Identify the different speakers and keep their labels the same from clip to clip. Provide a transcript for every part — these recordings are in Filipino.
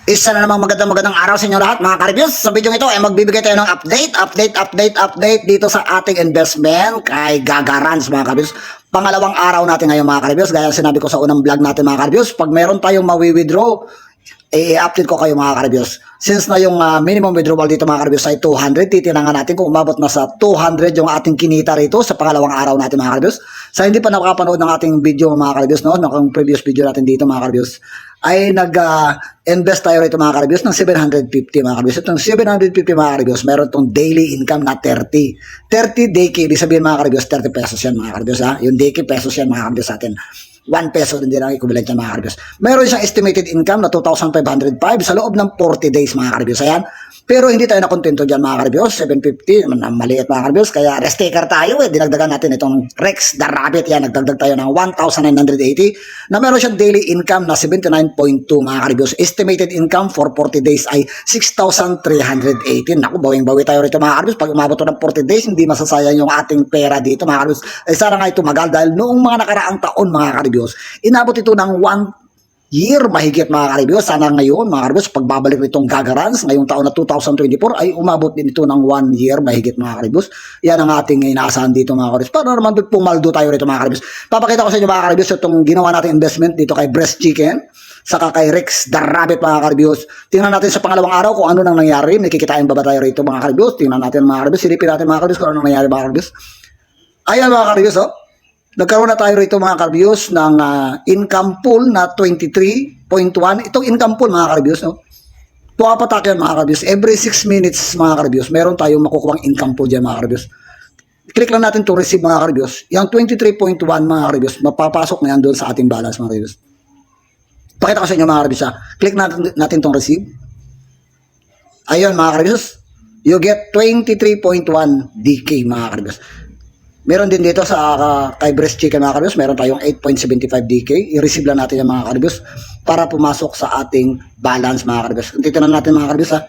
Speaker 1: Isa na namang magandang araw sa inyo lahat mga ka-reviews. Sa video ito ay magbibigay tayo ng update dito sa ating investment kay Gagarans mga ka-reviews. Pangalawang araw natin ngayon mga ka-reviews. Gaya sinabi ko sa unang vlog natin mga ka-reviews, pag meron tayong mawi-withdraw, i-update ko kayo mga ka-reviews. Since na yung minimum withdrawal dito mga ka-reviews ay 200, titinangan natin kung umabot na sa 200 yung ating kinita rito sa pangalawang araw natin mga ka-reviews. Sa hindi pa nakapanood ng ating video mga ka-reviews, no? Ng previous video natin dito mga ka-reviews, ay nag-invest tayo rito mga ka-reviews ng 750 mga ka-reviews. Itong 750 mga ka-reviews, meron itong daily income na 30 day key. Ibig sabihin mga ka-reviews, 30 pesos yan mga ka-reviews. Yung day key pesos yan mga ka-reviews sa atin. 1 peso din ang equivalent yan mga ka-reviews. Meron siyang estimated income na 2,505 sa loob ng 40 days mga ka-reviews. Ayan. Pero hindi tayo nakontento dyan mga ka-reviews. 750, maliit mga ka-reviews. Kaya rest taker tayo dinagdagan natin itong Rex the Rabbit. Yan, nagdagdag tayo ng 1,980 na meron siyang daily income na 79.2 mga ka-reviews. Estimated income for 40 days ay 6,318. Naku, bawing-bawi tayo rito mga ka-reviews. Pag umabot ng 40 days, hindi masasayang yung ating pera dito mga ka-reviews. Sana nga ito magal dahil noong mga nakaraang taon mga ka-reviews, inabot ito ng 1 year mahigit mga ka-reviews. Sana ngayon mga ka-reviews, pagbabalik nitong Gagarans ngayong taon na 2024 ay umabot din ito ng 1 year mahigit mga ka-reviews. Yan ang ating inaasahan dito mga ka-reviews. Para naman pumaldo tayo rito mga ka-reviews. Papakita ko sa inyo mga ka-reviews itong ginawa nating investment dito kay Breast Chicken saka kay Rex the Rabbit mga ka-reviews. Tingnan natin sa pangalawang araw kung ano nang nangyari. May kikitain ba tayo rito mga ka-reviews. Tingnan natin mga ka-reviews. Silipin natin mga ka-reviews kung ano nangyari mga ka-reviews. Ayan mga ka-reviews, oh. Nagkaroon na tayo rito mga ka-reviews ng income pool na 23.1. Itong income pool mga ka-reviews, no? Puwapatak yan mga ka-reviews. Every 6 minutes mga ka-reviews, meron tayong makukuhang income pool dyan mga ka-reviews. Click lang natin to receive mga ka-reviews. Yung 23.1 mga ka-reviews, mapapasok na yan doon sa ating balance mga ka-reviews. Pakita ko sa inyo mga ka-reviews ha. Click natin tong receive. Ayun mga ka-reviews, you get 23.1 DK mga ka-reviews. Meron din dito sa kay Breast Chicken mga ka-reviews, meron tayong 8.75 DK. I-receive lang natin yung mga ka-reviews para pumasok sa ating balance mga ka-reviews. Titignan natin mga ka-reviews ha.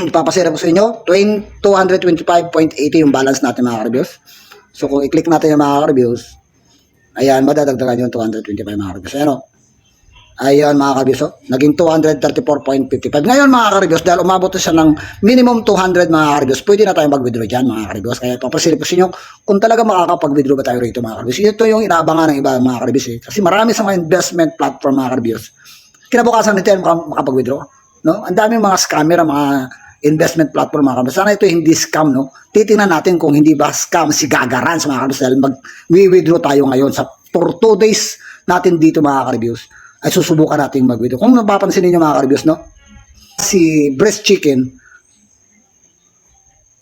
Speaker 1: Ipapasira ko sa inyo, 225.80 yung balance natin mga ka-reviews. So kung i-click natin yung mga ka-reviews, ayan, madadagdagan yung 225 mga ka-reviews. Ayan o. Ayan mga ka-reviews, oh. Naging 234.55. Ngayon mga ka-reviews, dahil umabot siya ng minimum 200 mga ka-reviews, pwede na tayo mag-withdraw dyan mga ka-reviews. Kaya papasilip ko sa inyo kung talaga makakapag-withdraw ba tayo rito mga ka-reviews. Ito yung inaabangan ng iba mga ka-reviews eh. Kasi marami sa mga investment platform mga ka-reviews. Kinabukasan nito yan makapag-withdraw. No? Ang daming mga scammer, mga investment platform mga ka-reviews. Sana ito hindi scam, no? Titingnan natin kung hindi ba scam si Gagarans mga ka-reviews dahil mag-withdraw tayo ngayon for 2 days natin dito mga ka-reviews. Ay susubukan natin mag-withdraw. Kung napapansin niyo mga ka-reviews, no? Si Breast Chicken,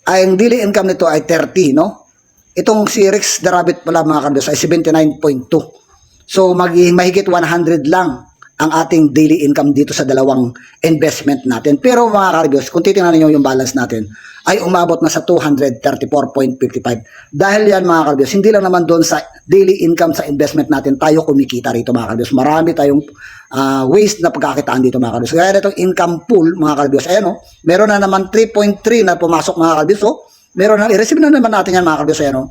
Speaker 1: ay ang daily income nito ay 30, no? Itong si Rex the Rabbit pala mga ka-reviews ay 79.2. So mahigit 100 lang ang ating daily income dito sa dalawang investment natin. Pero mga ka-reviews, kung titingnan niyo yung balance natin, ay umabot na sa 234.55. Dahil yan mga ka-reviews, hindi lang naman doon sa daily income sa investment natin tayo kumikita rito mga ka-reviews. Marami tayong ways na pagkakitaan dito mga ka-reviews. Kaya itong income pool mga ka-reviews, ayan o, meron na naman 3.3 na pumasok mga ka-reviews. So, meron na, i-receive na naman natin yan mga ka-reviews, ayan o.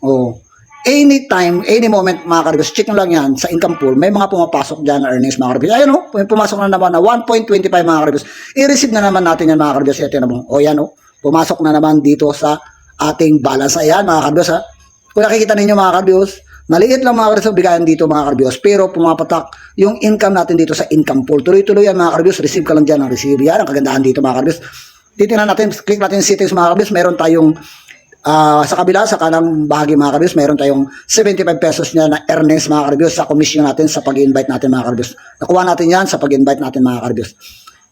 Speaker 1: Oh. Anytime, any moment mga ka-reviews, check nyo lang yan sa income pool, may mga pumapasok dyan na earnings mga ka-reviews. Ayan o, pumasok na naman na 1.25 mga ka-reviews. I-receive na naman natin yan mga ka-reviews. Ayan o, o yan o. Pumasok na naman dito sa ating balance. Ayan mga ka-reviews ha. Kung nakikita ninyo mga ka-reviews, maliit lang mga ka-reviews bigayan dito mga ka-reviews. Pero pumapatak yung income natin dito sa income pool. Tuloy-tuloy yan mga ka-reviews. Receive ka lang dyan ng receive. Yan ang kagandahan dito mga ka-reviews. Titingnan natin, click natin settings mga ka-reviews. Meron tayong sa kabila, sa kanang bahagi mga ka-reviews, meron tayong 75 pesos niya na earnings mga ka-reviews sa commission natin sa pag-invite natin mga ka-reviews. Nakuha natin yan sa pag-invite natin mga ka-reviews.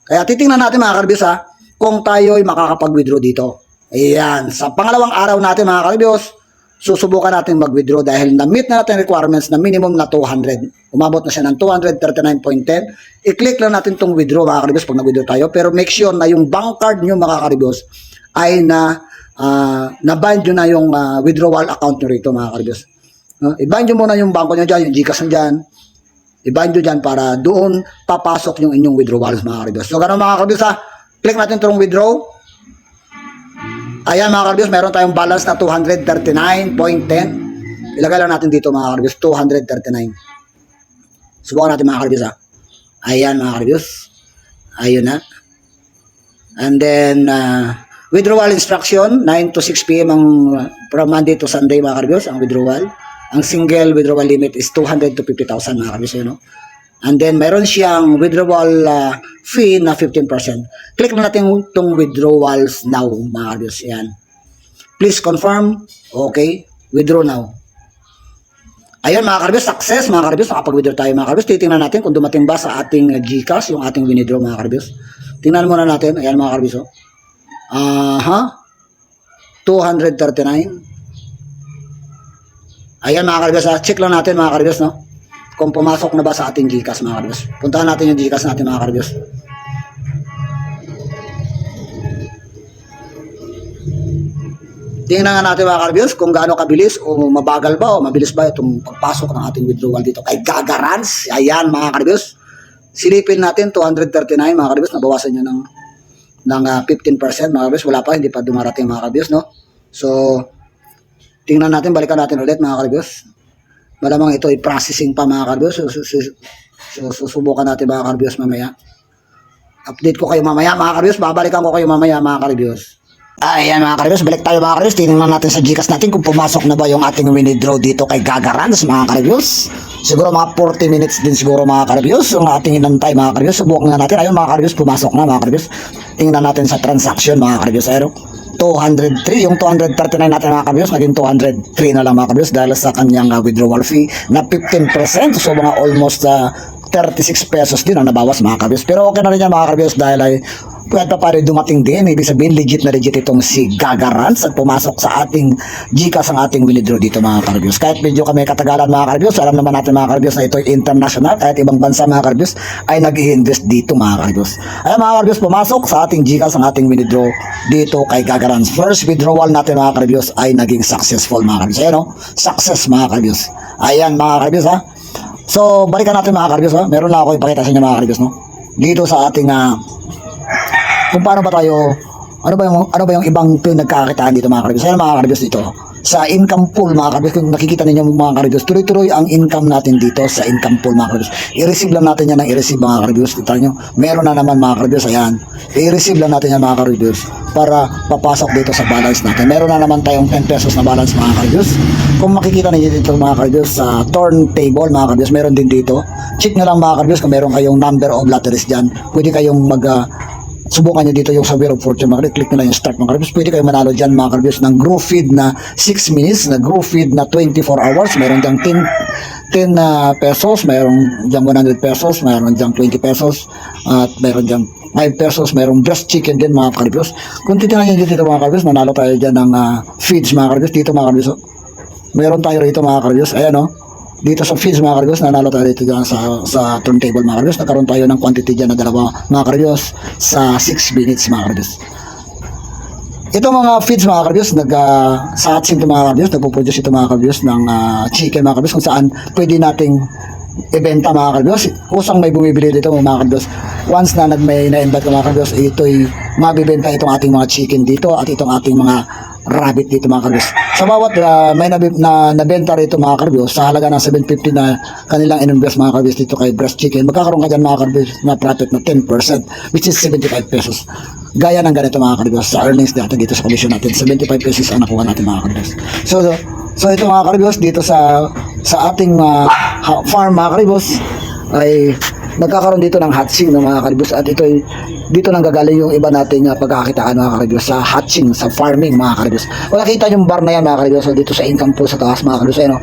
Speaker 1: Kaya titingnan natin mga ka-reviews ha, kung tayo ay makakapag-withdraw dito. Ayan, sa pangalawang araw natin mga ka-reviews, susubukan natin mag-withdraw dahil na-meet na natin requirements na minimum na 200. Umabot na siya ng 239.10. I-click lang natin itong withdraw mga ka-reviews pag nag-withdraw tayo. Pero make sure na yung bank card nyo mga ka-reviews ay na-bind nyo na yung withdrawal account nyo rito mga ka-reviews. I-bind nyo muna yung banko nyo dyan, yung GCash nyo dyan. I-bind nyo dyan para doon papasok yung inyong withdrawals mga ka-reviews. So ganoon mga ka-reviews ha. Click natin itong withdraw. Ayan mga ka-reviews, meron tayong balance na 239.10. Ilagay lang natin dito mga ka-reviews, 239. Subukan natin mga ka-reviews ha. Ayan mga ka-reviews. Ayun na. And then, withdrawal instruction, 9 to 6 p.m. ang from Monday to Sunday mga karibos, ang withdrawal. Ang single withdrawal limit is 200 to 50,000 mga karibos, no? And then, mayroon siyang withdrawal fee na 15%. Click na natin itong withdrawals now mga karibos. Yan. Please confirm. Okay. Withdraw now. Ayun mga karibos, success mga karibos. Nakapag-withdraw tayo mga karibos. Titingnan natin kung dumating ba sa ating GCash yung ating withdraw mga karibos. Tingnan muna natin. Ayan mga karibos. 239. Ayan mga karibos. Check lang natin mga karibos, no? Kung pumasok na ba sa ating GCash mga karibos. Puntahan natin yung GCash natin mga karibos. Tingnan nga natin mga karibos kung gaano kabilis o mabagal ba o mabilis ba itong pagpasok ng ating withdrawal dito kay Gagarans. Ayan mga karibos. Silipin natin 239 mga karibos. Nabawasan nyo ng 15% mga karibos. Wala pa, hindi pa dumarating mga karibos, no? So, tingnan natin, balikan natin ulit mga karibos. Malamang ito ay processing pa mga karibos. So, susubukan natin mga karibos mamaya. Update ko kayo mamaya mga karibos. Babalikan ko kayo mamaya mga karibos. Ayan mga karibos, balik tayo mga karibos. Tingnan natin sa GCash natin kung pumasok na ba yung ating withdraw dito kay Gagarans mga karibos. Siguro mga 40 minutes din siguro mga karibos yung ating inantay mga karibos. Subukan na natin. Ayun mga karibos, pumasok na mga karibos. Tingnan natin sa transaction mga karibos. Ayun, 203, yung 239 natin mga karibos, naging 203 na lang mga karibos dahil sa kanyang withdrawal fee na 15%. So mga almost 36 pesos din ang nabawas mga karibos. Pero okay na rin yan mga karibos dahil ay pwede pa rin dumating din. Ibig sabihin legit na legit itong si Gagarans at pumasok sa ating GCash ang ating withdraw dito mga karibos. Kahit medyo kami katagalan mga karibos, alam naman natin mga karibos na ito ay international. Kahit ibang bansa mga karibos ay nag-i-invest dito mga karibos. Ayan mga karibos, pumasok sa ating GCash ang ating withdraw dito kay Gagarans. First withdrawal natin mga karibos ay naging successful mga karibos. Ayan o, success mga karibos. Ayan mga karibos ha. So, balikan natin mga karibos ha. Meron lang ako ipakita sa inyo mga karibos, no? Dito sa ating kung paano ba tayo, ano ba yung ibang pinagkakakitaan dito mga karibos. Ayan mga karibos dito. Sa income pool mga karibos, kung nakikita ninyo mga karibos, tuloy-tuloy ang income natin dito sa income pool mga karibos. I-receive lang natin yan ng i-receive mga karibos. Kita nyo, meron na naman mga karibos. Ayan, i-receive lang natin yan mga karibos para papasok dito sa balance natin. Meron na naman tayong 10 pesos na balance mga karibos. Kung makikita ninyo dito mga karibos sa turntable mga karibos, meron din dito. Check nyo lang mga karibos kung meron kayong number of lotteries dyan. Pwede kayong subukan nyo dito yung sa Wheel of Fortune mga karibos. Click nyo lang yung start mga karibos. Pwede kayo manalo dyan mga karibos ng grow feed na 6 minutes, na grow feed na 24 hours. Meron dyan 10 pesos, meron dyan 100 pesos, meron dyan 20 pesos, at meron dyan 5 pesos, meron breast chicken din mga karibos. Kung titignan nyo dito mga karibos, manalo tayo dyan ng feeds mga karibos. Dito mga karibos, meron tayo rito mga karibos. Ayan o. Dito sa feeds mga karibos, nanalo tayo dito dyan sa turntable mga karibos. Nagkaroon tayo ng quantity dyan na dalawa mga karibos sa 6 minutes mga karibos. Ito mga feeds mga karibos, sa hatching ito mga karibos, nagpo-produce ito mga karibos ng chicken mga karibos kung saan pwede nating ibenta mga karibos. Kusang may bumibili dito mga karibos. Once na may na-invite mga karibos, ito'y mabibenta itong ating mga chicken dito at itong ating mga rabbit dito mga karibos. Sa bawat may nabenta rito mga karibos sa halaga ng 750 na kanilang in-invest mga karibos dito kay breast chicken, magkakaroon ka dyan mga karibos na profit na 10% which is 75 pesos. Gaya ng ganito mga karibos sa earnings natin dito sa commission natin, 75 pesos ang nakuha natin mga karibos. So ito mga karibos dito sa ating farm mga karibos ay nagkakaroon dito ng hatching ng mga karibos at ito ay dito nang gagaling yung iba nating pagkakitaan mga karibos sa hatching, sa farming mga karibos. Kung nakita yung bar na yan mga karibos, so dito sa income pool sa taas mga karibos, ayun,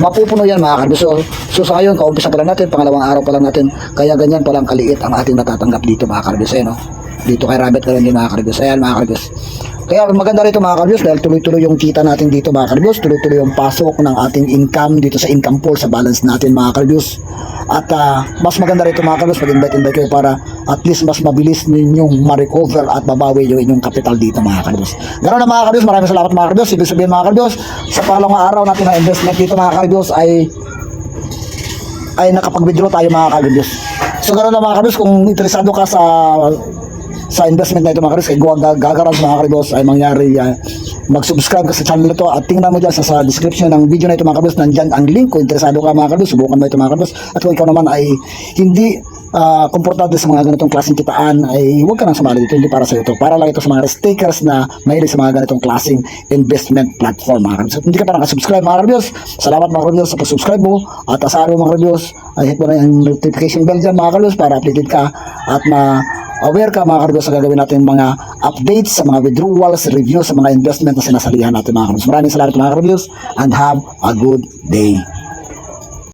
Speaker 1: mapupuno yan mga karibos. So sa ngayon, kaumpisa pa lang natin, pangalawang araw pa lang natin, kaya ganyan pa lang kaliit ang ating natatanggap dito mga karibos. Ayun, dito kay Rabbit ka rin din mga karibos. Ayan mga karibos. Kaya maganda rito mga karibos dahil tuloy-tuloy yung kita natin dito mga karibos, tuloy-tuloy yung pasok ng ating income dito sa income pool, sa balance natin mga karibos. At mas maganda rito mga karibos pag invite kayo para at least mas mabilis ninyong ma-recover at mabawi yung inyong capital dito mga karibos. Ganoon na mga karibos, maraming salamat mga karibos. Ibig sabihin mga karibos, sa pangalawang araw natin na investment dito mga karibos ay nakapag-withdraw tayo mga karibos. So ganoon na mga karibos, kung interesado ka sa investment na ito mga karibos, kay Gagarans mga karibos ay mangyari mag-subscribe ka sa channel na ito at tingnan mo dyan sa description ng video na ito mga karibos, nandyan ang link kung interesado ka mga karibos, subukan mo ito mga karibos. At kung ikaw naman ay hindi komportable sa mga ganitong klaseng kitaan, ay huwag ka nang sumali dito. Hindi para sa ito. Para lang ito sa mga risk takers na mahilig sa mga ganitong klaseng investment platform, mga ka-reviews. Kung hindi ka pa nakasubscribe, mga ka-reviews, salamat mga ka-reviews sa pag-subscribe mo. At sa araw mga ka-reviews, ay hit mo na yung notification bell dyan, mga ka-reviews, para updated ka at aware ka, mga ka-reviews, sa gagawin natin mga updates sa mga withdrawals, reviews sa mga investment na sinasalihan natin, mga ka-reviews. Maraming salamat, mga ka-reviews, and have a good day.